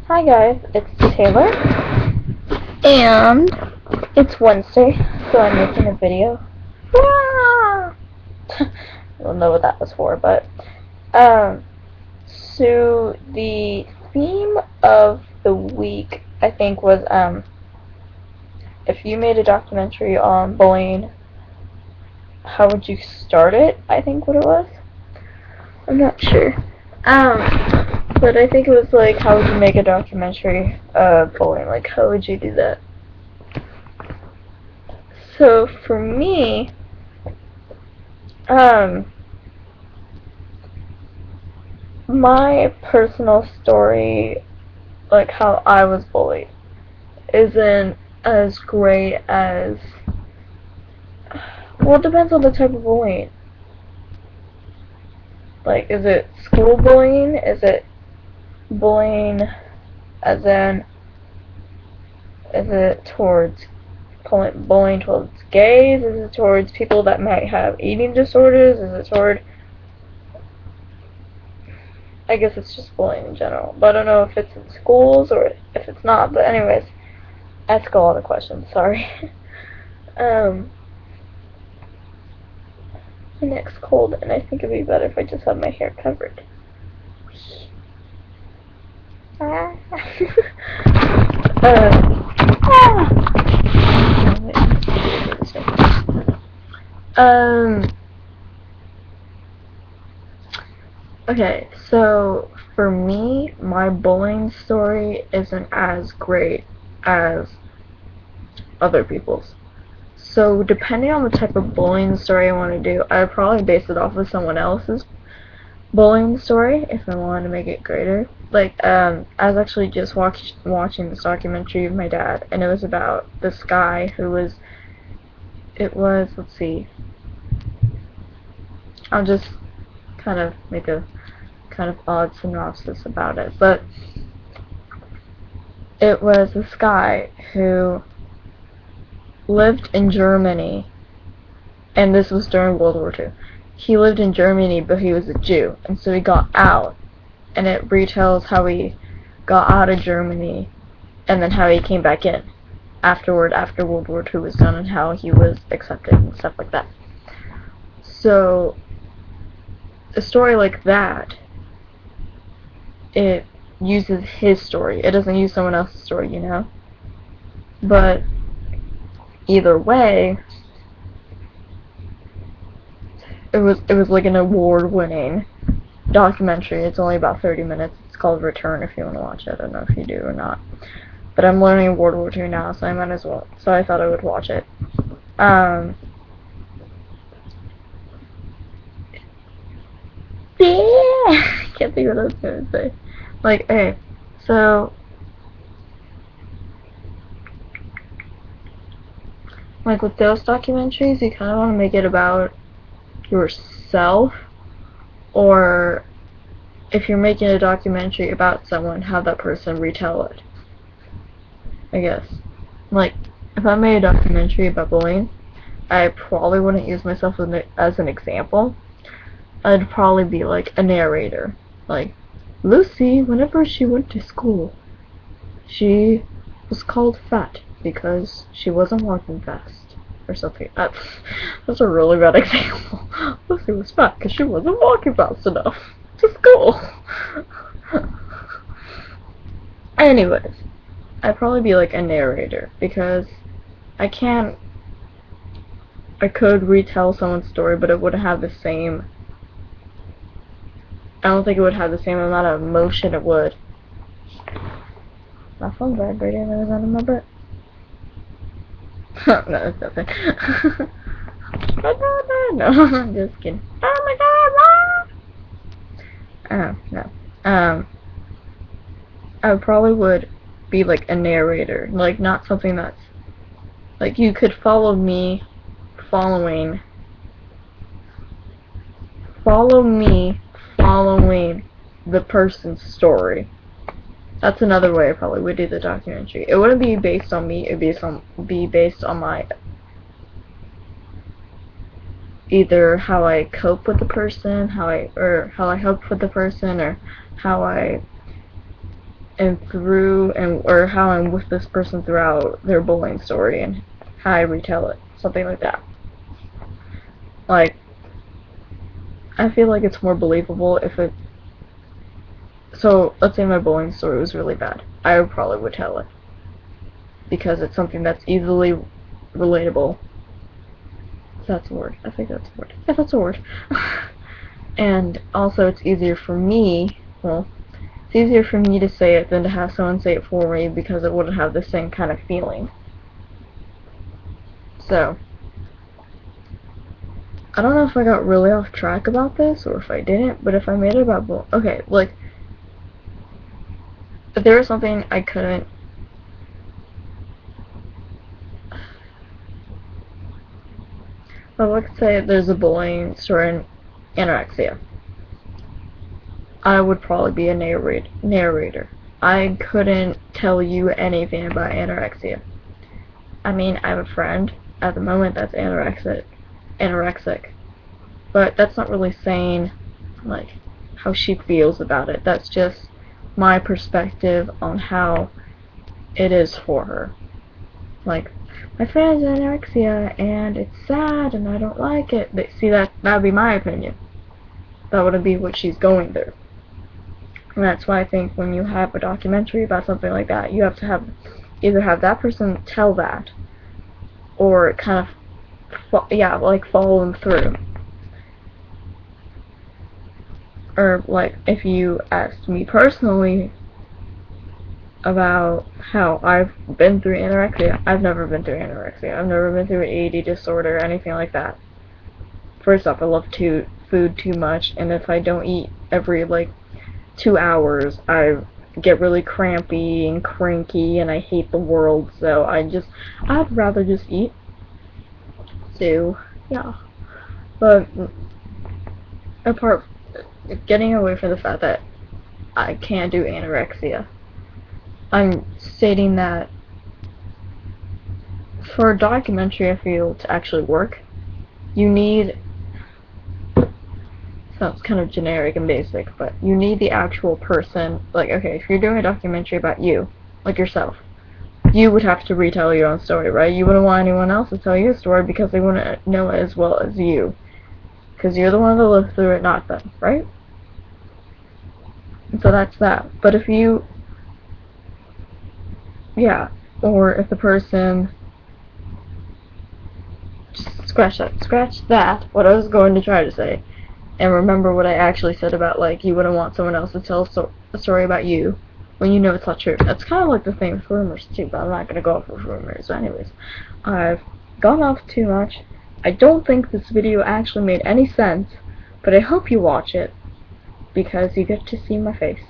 Hi guys, it's Taylor, and it's Wednesday, so I'm making a video. Ah! I don't know what that was for, but so the theme of the week I think was if you made a documentary on bullying, how would you start it? I think what it was. I'm not sure. But I think it was like, how would you make a documentary of bullying? Like, how would you do that? So for me, my personal story, like how I was bullied, isn't as great as, well, it depends on the type of bullying. Like, is it school bullying? Is it bullying as in, is it towards bullying towards gays? Is it towards people that might have eating disorders? Is it toward, I guess it's just bullying in general. But I don't know if it's in schools or if it's not. But anyways, ask all the questions, sorry. My neck's cold, and I think it'd be better if I just have my hair covered. Ah. Okay, so for me, my bullying story isn't as great as other people's. So depending on the type of bullying story I want to do, I'd probably base it off of someone else's bullying story if I wanted to make it greater. Like, I was actually just watching this documentary with my dad, and it was about this guy who was, let's see, I'll just kind of make a kind of odd synopsis about it, but it was this guy who lived in Germany, and this was during World War II. He lived in Germany, but he was a Jew, and so he got out, and it retells how he got out of Germany, and then how he came back in afterward, after World War II was done, and how he was accepted and stuff like that. So, a story like that, it uses his story. It doesn't use someone else's story, you know? But either way, it was like an award-winning documentary. It's only about 30 minutes. It's called Return if you want to watch it. I don't know if you do or not. But I'm learning World War II now, so I might as well. So I thought I would watch it. Yeah! I can't think what I was going to say. Like, okay, so like with those documentaries, you kind of want to make it about yourself, or if you're making a documentary about someone, have that person retell it, I guess. Like, if I made a documentary about bullying, I probably wouldn't use myself as an example. I'd probably be like a narrator. Like, Lucy, whenever she went to school, she was called fat because she wasn't walking fast, or something. That's a really bad example. Lucy was fat because she wasn't walking fast enough to school. Anyways, I'd probably be like a narrator because I could retell someone's story, but it wouldn't have the same, I don't think it would have the same amount of emotion it would. My phone's vibrating and it was under my butt. No, it's nothing. No, I'm just kidding. Oh my god, no. I probably would be like a narrator, like not something that's, like you could follow me following the person's story. That's another way I probably would do the documentary. It wouldn't be based on me, it would be based on my, either how I cope with the person, how I help with the person, or how I or how I'm with this person throughout their bullying story and how I retell it, something like that. Like, I feel like it's more believable if it. So let's say my bullying story was really bad. I probably would tell it because it's something that's easily relatable. That's a word. I think that's a word. Yeah, that's a word. And also, it's easier for me. Well, it's easier for me to say it than to have someone say it for me because it wouldn't have the same kind of feeling. So, I don't know if I got really off track about this or if I didn't, but if I made it about okay, like, if there was something I couldn't. Well, let's say there's a bullying story in anorexia. I would probably be a narrator. I couldn't tell you anything about anorexia. I mean, I have a friend at the moment that's anorexic, but that's not really saying, like, how she feels about it. That's just my perspective on how it is for her. Like, my friend's anorexia, and it's sad, and I don't like it. But see, that would be my opinion. That wouldn't be what she's going through. And that's why I think when you have a documentary about something like that, you have to either have that person tell that, or kind of, like, follow them through. Or, like, if you asked me personally about how I've been through anorexia, I've never been through anorexia. I've never been through an AD disorder or anything like that. First off, I love food too much, and if I don't eat every, like, 2 hours, I get really crampy and cranky, and I hate the world, so I'd rather just eat. So, yeah. But, getting away from the fact that I can't do anorexia, I'm stating that for a documentary, I feel, to actually work, you need, sounds kind of generic and basic, but you need the actual person. Like, okay, if you're doing a documentary about you, like yourself, you would have to retell your own story, right? You wouldn't want anyone else to tell your story because they wouldn't know it as well as you. Because you're the one that lived through it, not them, right? And so that's that. But if you, yeah, or if the person, just scratch that, what I was going to try to say, and remember what I actually said about, like, you wouldn't want someone else to tell a story about you when you know it's not true. That's kind of like the thing with rumors too, but I'm not going to go off with rumors. So anyways, I've gone off too much. I don't think this video actually made any sense, but I hope you watch it, because you get to see my face.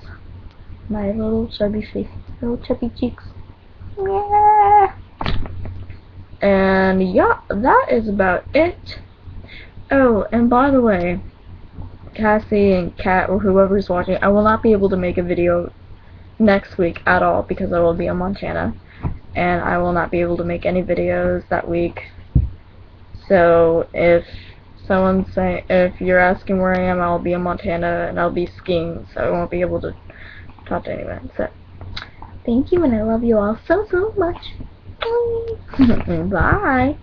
My little chubby face. Little chubby cheeks. Yeah. And yeah, that is about it. Oh, and by the way, Cassie and Kat, or whoever's watching, I will not be able to make a video next week at all because I will be in Montana, and I will not be able to make any videos that week. So if you're asking where I am, I'll be in Montana and I'll be skiing, so I won't be able to talk to anyone. So thank you, and I love you all so much. Bye.